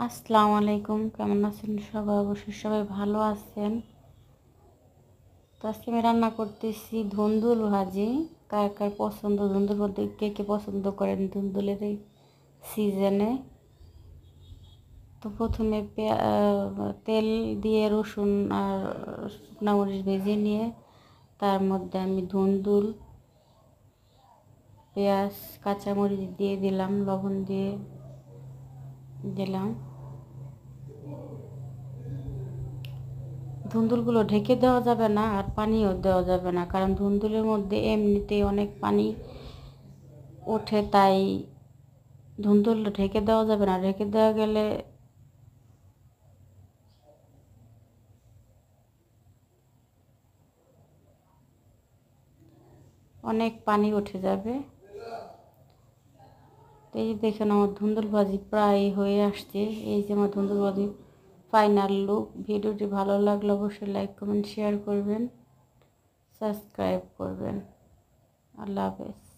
আসসালামু আলাইকুম, কেমন আছেন সবাই? অবশ্যই সবাই ভালো আছেন। তো আজকে আমি রান্না করতেছি ধুন্দুল ভাজি। কার কার পছন্দ ধুন্দুল ভাজি, কে কে পছন্দ করেন ধুন্দুলের এই সিজনে? তো প্রথমে তেল দিয়ে রসুন আর শুকনা মরিচ ভেজে নিয়ে তার মধ্যে আমি ধুন্দুল, পেঁয়াজ, কাঁচামরিচ দিয়ে দিলাম, লবণ দিয়ে দিলাম। ধুন্দুলগুলো ঢেকে দেওয়া যাবে না আর পানিও দেওয়া যাবে না, কারণ ধুন্দুলের মধ্যে এমনিতেই অনেক পানি ওঠে, তাই ধুন্দুল ঢেকে দেওয়া যাবে না। ঢেকে দেওয়া গেলে অনেক পানি উঠে যাবে। তো এই দেখেন আমার ধুন্দুল ভাজি প্রায় হয়ে আসছে। এই যে আমার ধুন্দুল ভাজি ফাইনাল লুক। ভিডিওটি ভালো লাগলে অবশ্যই লাইক কমেন্ট শেয়ার করবেন, সাবস্ক্রাইব করবেন। আল্লাহ হাফেজ।